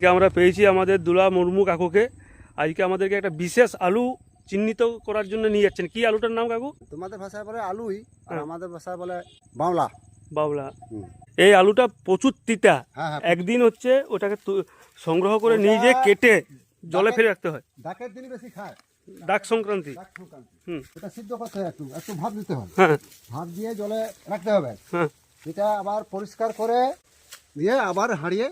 আমরা পেয়েছি আমাদের দুলা মুর্মু কাকুকে। আজকে আমাদেরকে একটা বিশেষ আলু চিহ্নিত করার জন্য নিয়ে যাচ্ছেন। কি আলুটার নাম কাকু? তোমাদের ভাষায় বলে আলুই, আর আমাদের ভাষায় বলে বাংলা। বাবলা। এই আলুটা প্রচুর তিতা। হ্যাঁ, একদিন হচ্ছে ওটাকে সংগ্রহ করে নিয়ে যেয়ে কেটে জলে ফেলে রাখতে হয়। ডাকের দিনই বেশি খায়, ডাক সংক্রান্তি। এটা সিদ্ধ করতে হয়, একটু একটু ভাত দিতে হয়। হ্যাঁ ভাত দিয়ে জলে রাখতে হবে। হ্যাঁ। এটা আবার পরিষ্কার করে দিয়ে আবার হাঁড়িয়ে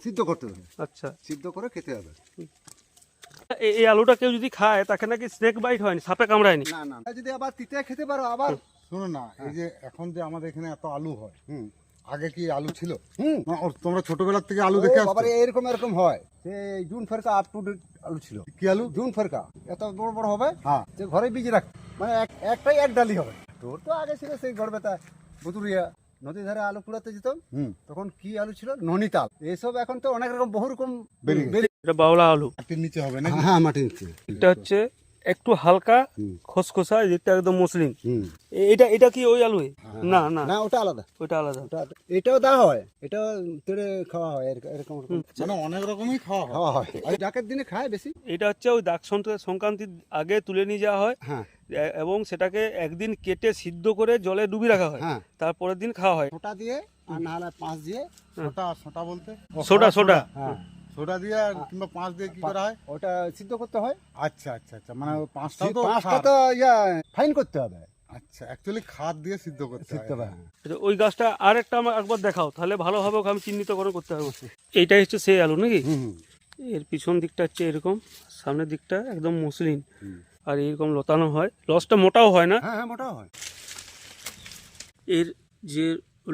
সিদ্ধ করতে হবে। আচ্ছা, সিদ্ধ করে খেতে হবে। এই আলুটা কেউ যদি খায় তাকে নাকি স্নেক বাইট হয়নি, সাপে কামড়ায়নি? না না, যদি আবার তিতে খেতে পারো আবার। শোনো না, এই যে এখন যে আমাদের এখানে এত আলু হয়, আগে কি আলু ছিল? না, তোমরা ছোটবেলার থেকে আলু দেখে আসছো? আবার এরকম এরকম হয়। সেই জুন ফেরকা আপ টু ডেট আলু ছিল। কি আলু? জুন ফেরকা এত বড় বড় হবে। হ্যাঁ, যে ঘরে বীজ রাখ, মানে একটাই এক ডালি হবে। তোর তো আগে ছিল সেই গড়বেতা বুতুরিয়া নদীর ধারে আলু কুড়াতে যেতাম। তখন কি আলু ছিল? ননিতাল। এইসব এখন তো অনেক রকম বহু রকম বেরিয়ে এটা বাওলা আলু। মাটির নিচে হবে না? হ্যাঁ, মাটির নিচে। এটা হচ্ছে একটু হালকা খসখসা, যেটা একদম মসৃণ। এটা কি ওই আলু? না না, না, ওটা আলাদা। ওটা আলাদা। এটাও দেওয়া হয়, এটাও তেড়ে খাওয়া হয়, এরকম মানে অনেক রকমই খাওয়া হয়। খাওয়া হয়। আর ডাকের দিনে খায় বেশি। এটা হচ্ছে ওই দাগ সংক্রান্তির আগে তুলে নিয়ে যাওয়া হয়। হ্যাঁ এবং সেটাকে একদিন কেটে সিদ্ধ করে জলে ডুবিয়ে রাখা হয়। হ্যাঁ, তারপরের দিন খাওয়া হয়। ওটা দিয়ে আর না হলে পাঁচ দিয়ে। সোটা বলতে সোডা। হ্যাঁ, সোডা দিয়ে আর কিংবা পাঁচ দিয়ে কি করা হয়? ওটা সিদ্ধ করতে হয়। আচ্ছা আচ্ছা আচ্ছা, মানে পাঁচটাও তো পাঁচটা খার। তো ফাইন করতে হবে। আচ্ছা, অ্যাকচুয়ালি খাদ দিয়ে সিদ্ধ করতে সিদ্ধ হয়। হবে। আচ্ছা, ওই গাছটা আর একটা আমার একবার দেখাও, তাহলে ভালো হবে। ওকে আমি চিহ্নিতকরণ করতে হবে। এইটাই হচ্ছে সেই আলু নাকি? এর পিছন দিকটা হচ্ছে এরকম, সামনের দিকটা একদম মসৃণ, আর এরকম লতানো হয়। রসটা মোটাও হয় না। হ্যাঁ হ্যাঁ, মোটাও হয়। এর যে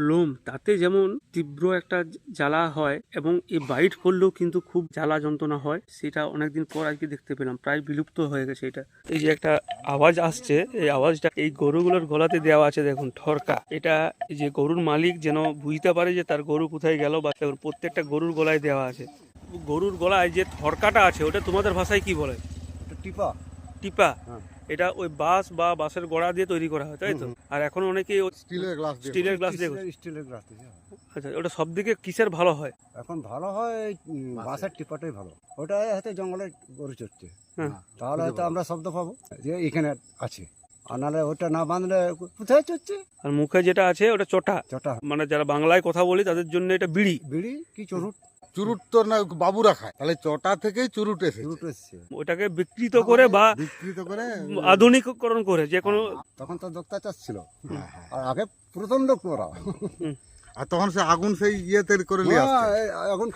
লোম, তাতে যেমন তীব্র একটা জ্বালা হয়, এবং এই বাইট করলেও কিন্তু খুব জ্বালা যন্ত্রণা হয়। সেটা অনেকদিন পর আজকে দেখতে পেলাম, প্রায় বিলুপ্ত হয়ে গেছে এটা। এই যে একটা আওয়াজ আসছে, এই আওয়াজটা এই গরুগুলোর গলাতে দেওয়া আছে, দেখুন ঠরকা। এটা এই যে গরুর মালিক যেন বুঝতে পারে যে তার গরু কোথায় গেল, বা প্রত্যেকটা গরুর গলায় দেওয়া আছে। গরুর গলায় যে ঠরকাটা আছে, ওটা তোমাদের ভাষায় কি বলে? টিপা। টিপা। হ্যাঁ। এটা ওই বাঁশ বা বাঁশের গোড়া দিয়ে তৈরি করা হয়, তাই তো? আর এখন অনেকেই স্টিলের গ্লাস দিয়ে। স্টিলের গ্লাস দিয়ে। স্টিলের গ্লাস দিয়ে। আচ্ছা, ওটা সব দিকে কিসের ভালো হয়? এখন ভালো হয় বাঁশের টিপাটাই ভালো। ওটা হয়তো জঙ্গলে গরু চড়ছে, হ্যাঁ। তাহলে হয়তো আমরা শব্দ পাবো যে এখানে আছে। আর নাহলে ওটা না বাঁধলে কোথায় চড়ছে। আর মুখে যেটা আছে ওটা চটা, চটা। মানে যারা বাংলায় কথা বলি তাদের জন্য এটা বিড়ি। বিড়ি কি চুরুট? চুরুট তো না বাবুরা খায়, তাহলে চটা থেকেই চুরুট এসেছে। চুরুট এসছে। ওটাকে বিকৃত করে বা বিকৃত করে আধুনিকরণ করে যে কোনো। তখন তো দোক্তা চাষ ছিল, আর আগে প্রথম লোক ওরা। আর তখন সে আগুন সেই ইয়েতে করে নিয়ে আসছে। এখন